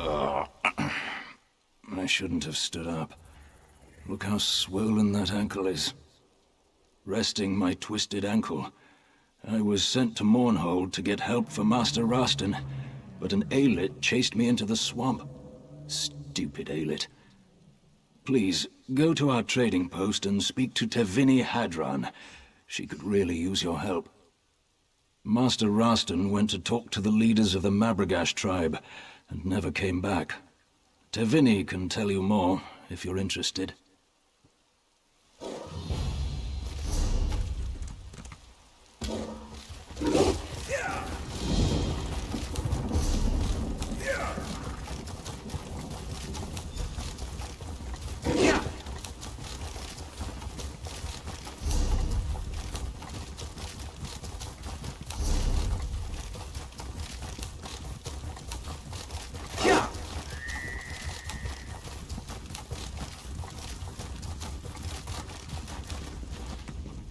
I shouldn't have stood up. Look how swollen that ankle is. Resting my twisted ankle. I was sent to Mournhold to get help for Master Rastan, but an Aelit chased me into the swamp. Stupid Aelit. Please, go to our trading post and speak to Tevini Hadran. She could really use your help. Master Rastan went to talk to the leaders of the Mabragash tribe, and never came back. Tevini can tell you more, if you're interested.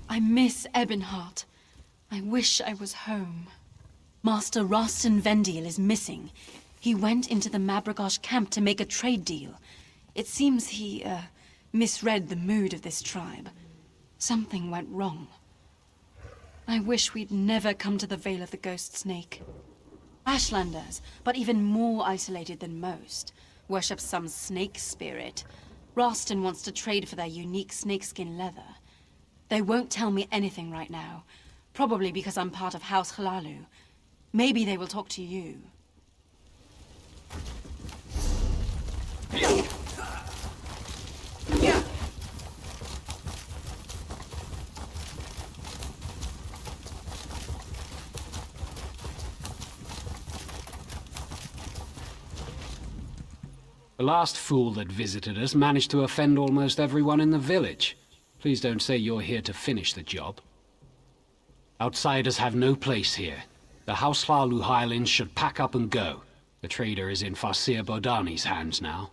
I miss Ebonheart. I wish I was home. Master Rastan Vendiel is missing. He went into the Mabragash camp to make a trade deal. It seems he, misread the mood of this tribe. Something went wrong. I wish we'd never come to the Vale of the Ghost Snake. Ashlanders, but even more isolated than most, worship some snake spirit. Rastan wants to trade for their unique snakeskin leather. They won't tell me anything right now. Probably because I'm part of House Hlaalu. Maybe they will talk to you. The last fool that visited us managed to offend almost everyone in the village. Please don't say you're here to finish the job. Outsiders have no place here. The House Hlaalu Highlands should pack up and go. The trader is in Farseer Bodani's hands now.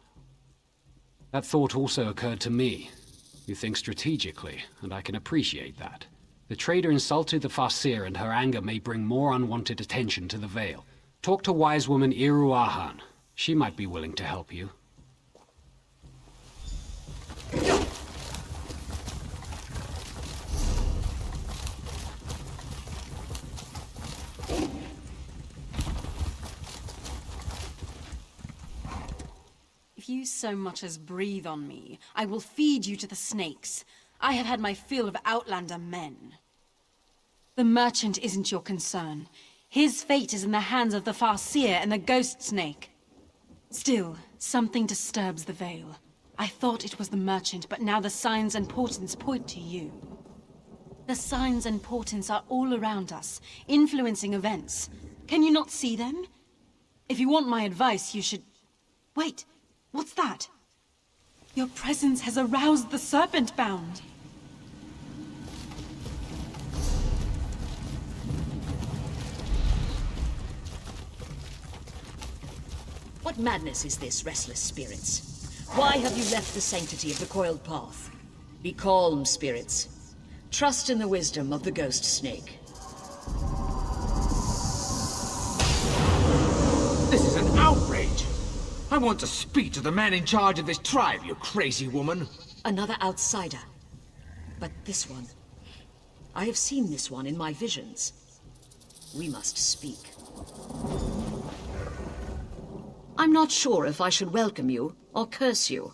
That thought also occurred to me. You think strategically, and I can appreciate that. The trader insulted the Farseer, and her anger may bring more unwanted attention to the Vale. Talk to wise woman Iru Ahan. She might be willing to help you. If you so much as breathe on me, I will feed you to the snakes. I have had my fill of Outlander men. The merchant isn't your concern. His fate is in the hands of the Farseer and the Ghost Snake. Still, something disturbs the Vale. I thought it was the merchant, but now the signs and portents point to you. The signs and portents are all around us, influencing events. Can you not see them? If you want my advice, you should... Wait! What's that? Your presence has aroused the Serpent Bound. What madness is this, restless spirits? Why have you left the sanctity of the coiled path? Be calm, spirits. Trust in the wisdom of the Ghost Snake. This is an outrage! I want to speak to the man in charge of this tribe, you crazy woman! Another outsider. But this one... I have seen this one in my visions. We must speak. I'm not sure if I should welcome you or curse you.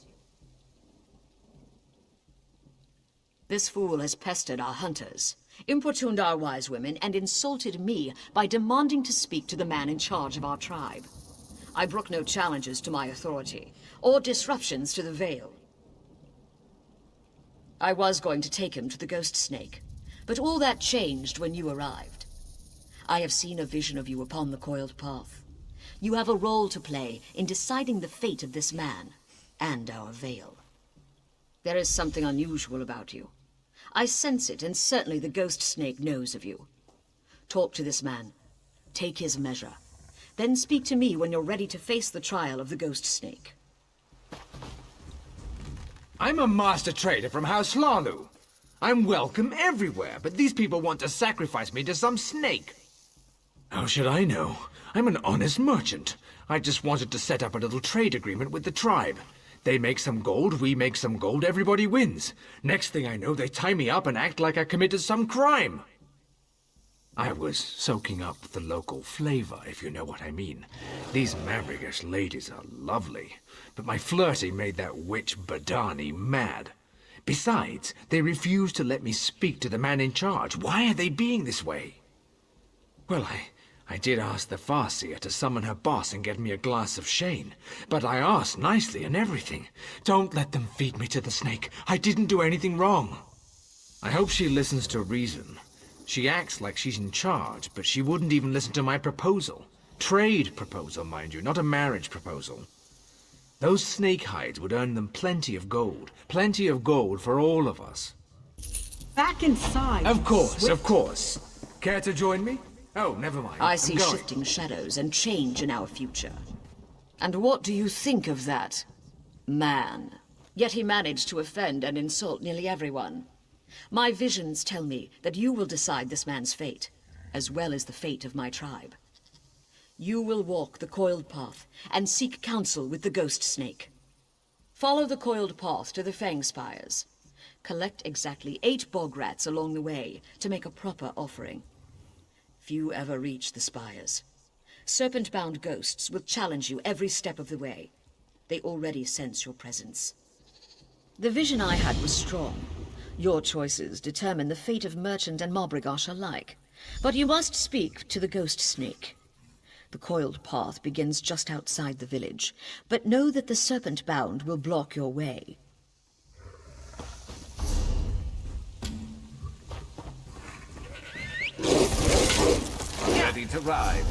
This fool has pestered our hunters, importuned our wise women, and insulted me by demanding to speak to the man in charge of our tribe. I brook no challenges to my authority, or disruptions to the Vale. I was going to take him to the Ghost Snake, but all that changed when you arrived. I have seen a vision of you upon the coiled path. You have a role to play in deciding the fate of this man, and our Vale. There is something unusual about you. I sense it, and certainly the Ghost Snake knows of you. Talk to this man. Take his measure. Then speak to me when you're ready to face the trial of the Ghost Snake. I'm a master trader from House Hlaalu. I'm welcome everywhere, but these people want to sacrifice me to some snake. How should I know? I'm an honest merchant. I just wanted to set up a little trade agreement with the tribe. They make some gold, we make some gold, everybody wins. Next thing I know, they tie me up and act like I committed some crime. I was soaking up the local flavor, if you know what I mean. These Mabrigash ladies are lovely, but my flirting made that witch Badani mad. Besides, they refused to let me speak to the man in charge. Why are they being this way? Well, I did ask the Farseer to summon her boss and get me a glass of Shane, but I asked nicely and everything. Don't let them feed me to the snake. I didn't do anything wrong. I hope she listens to reason. She acts like she's in charge, but she wouldn't even listen to my proposal. Trade proposal, mind you, not a marriage proposal. Those snake hides would earn them plenty of gold. Plenty of gold for all of us. Back inside. Of course, of course. Care to join me? Oh, never mind. I see I'm going. shifting shadows and change in our future. And what do you think of that man? Yet he managed to offend and insult nearly everyone. My visions tell me that you will decide this man's fate, as well as the fate of my tribe. You will walk the coiled path and seek counsel with the ghost snake. Follow the coiled path to the Fang Spires. Collect exactly 8 bog rats along the way to make a proper offering. Few ever reach the spires. Serpent-bound ghosts will challenge you every step of the way. They already sense your presence. The vision I had was strong. Your choices determine the fate of merchant and Mabrigash alike. But you must speak to the ghost snake. The coiled path begins just outside the village, but know that the serpent-bound will block your way. Ready to ride.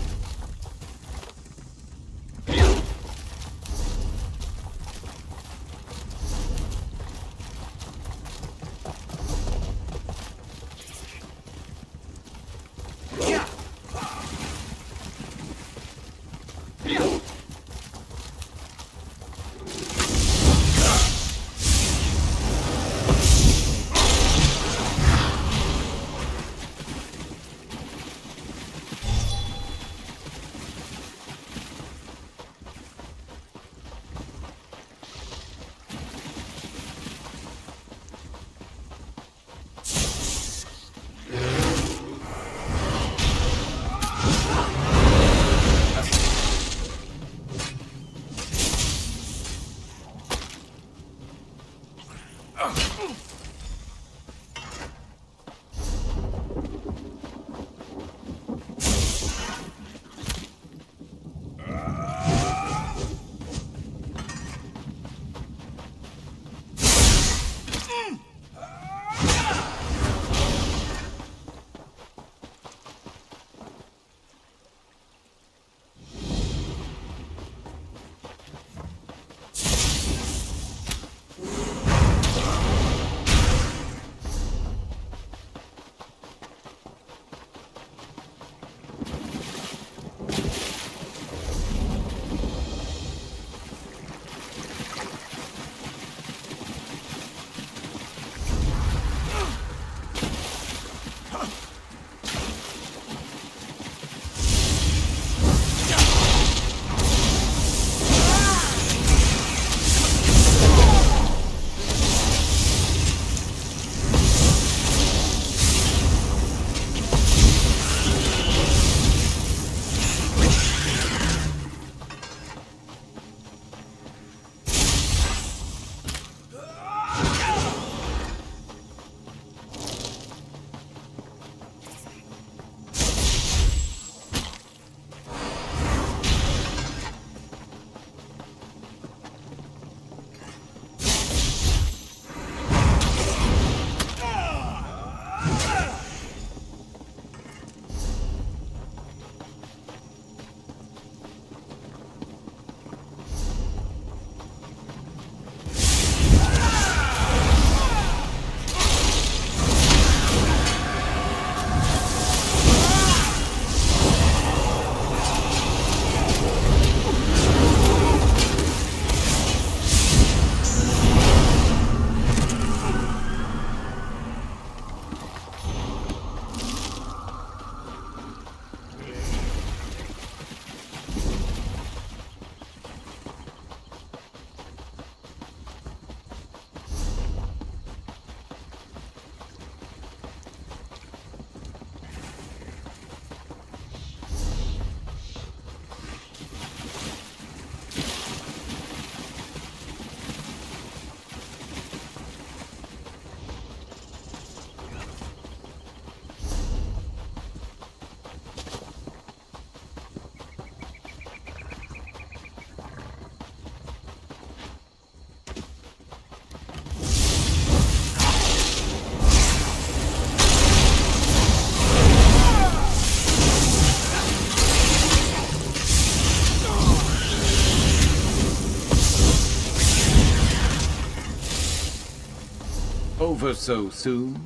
over so soon?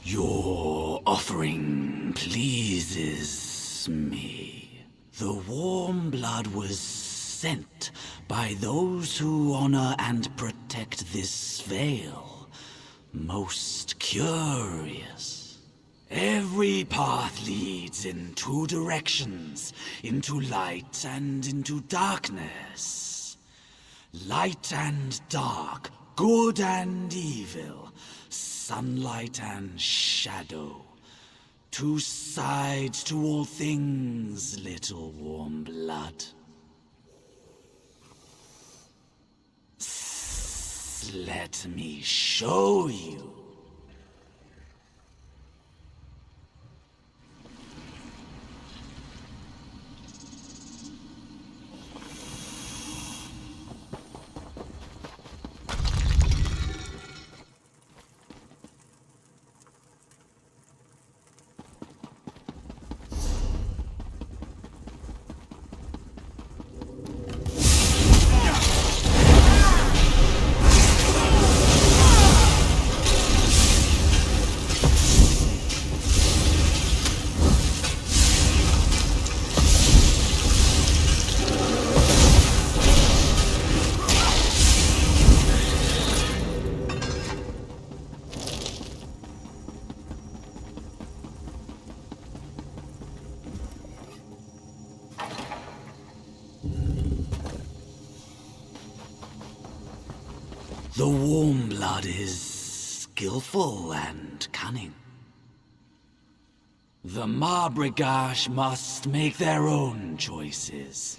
Your offering pleases me. The warm blood was sent by those who honor and protect this Vale. Most curious. Every path leads in two directions, into light and into darkness. Light and dark, good and evil, sunlight and shadow. Two sides to all things, little warm blood. Let me show you. The warm blood is skillful and cunning. The Marbrigash must make their own choices.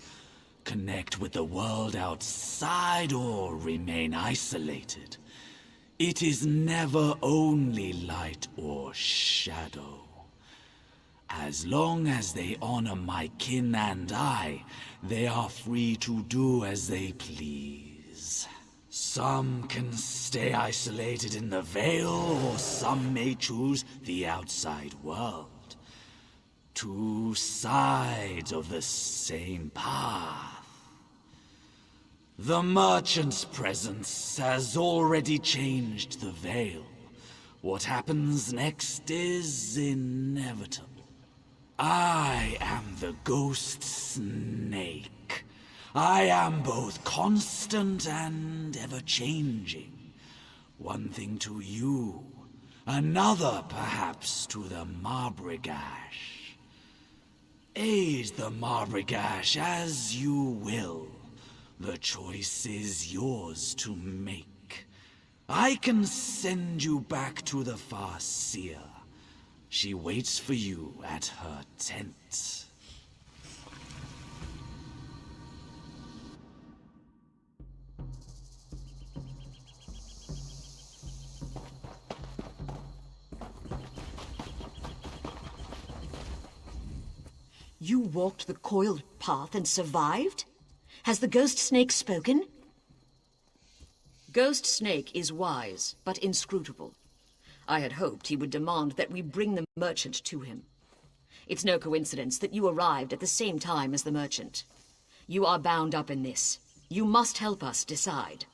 Connect with the world outside or remain isolated. It is never only light or shadow. As long as they honor my kin and I, they are free to do as they please. Some can stay isolated in the Vale, or some may choose the outside world. Two sides of the same path. The merchant's presence has already changed the Vale. What happens next is inevitable. I am the ghost snake. I am both constant and ever-changing. One thing to you, another perhaps to the Marbrigash. Aid the Marbrigash as you will. The choice is yours to make. I can send you back to the Farseer. She waits for you at her tent. You walked the coiled path and survived? Has the ghost snake spoken? Ghost Snake is wise, but inscrutable. I had hoped he would demand that we bring the merchant to him. It's no coincidence that you arrived at the same time as the merchant. You are bound up in this. You must help us decide.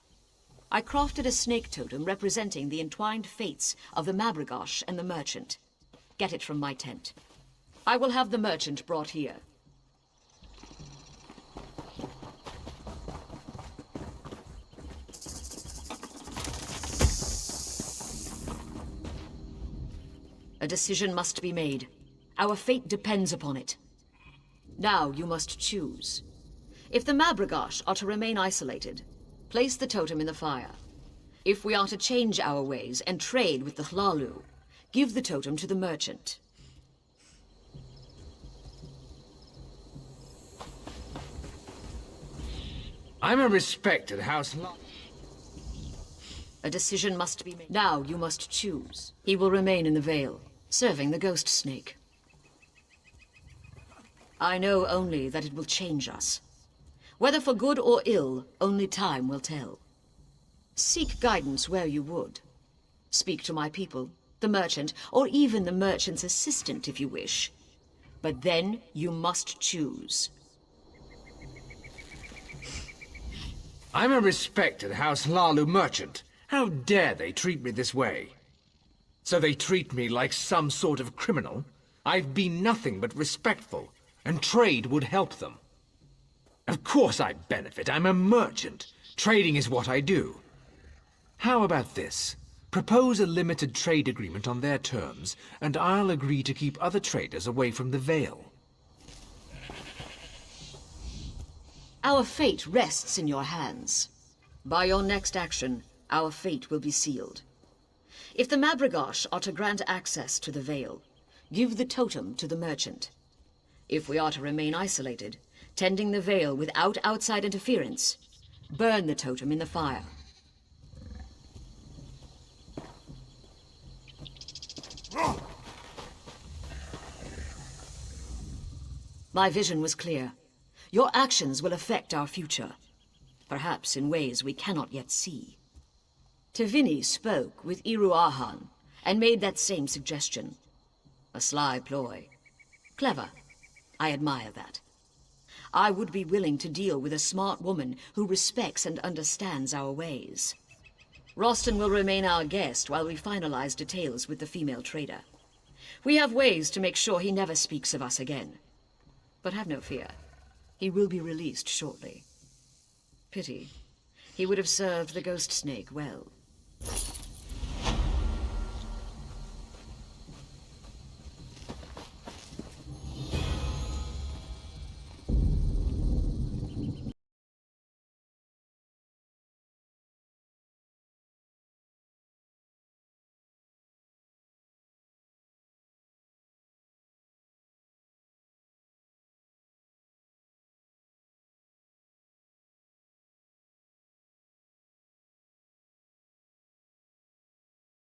I crafted a snake totem representing the entwined fates of the Mabragosh and the merchant. Get it from my tent. I will have the merchant brought here. A decision must be made. Our fate depends upon it. Now you must choose. If the Mabragosh are to remain isolated, place the totem in the fire. If we are to change our ways and trade with the Hlalu, give the totem to the merchant. I'm a respected house. A decision must be made. Now you must choose. He will remain in the Vale, serving the ghost snake. I know only that it will change us. Whether for good or ill, only time will tell. Seek guidance where you would. Speak to my people, the merchant, or even the merchant's assistant if you wish. But then you must choose. I'm a respected House Hlalu merchant. How dare they treat me this way? So they treat me like some sort of criminal? I've been nothing but respectful, and trade would help them. Of course I benefit. I'm a merchant. Trading is what I do. How about this? Propose a limited trade agreement on their terms, and I'll agree to keep other traders away from the Vale. Our fate rests in your hands. By your next action, our fate will be sealed. If the Mabragosh are to grant access to the Vale, give the totem to the merchant. If we are to remain isolated, tending the Vale without outside interference, burn the totem in the fire. My vision was clear. Your actions will affect our future, perhaps in ways we cannot yet see. Tevini spoke with Iruahan and made that same suggestion. A sly ploy. Clever. I admire that. I would be willing to deal with a smart woman who respects and understands our ways. Rostin will remain our guest while we finalize details with the female trader. We have ways to make sure he never speaks of us again. But have no fear. He will be released shortly. Pity. He would have served the ghost snake well.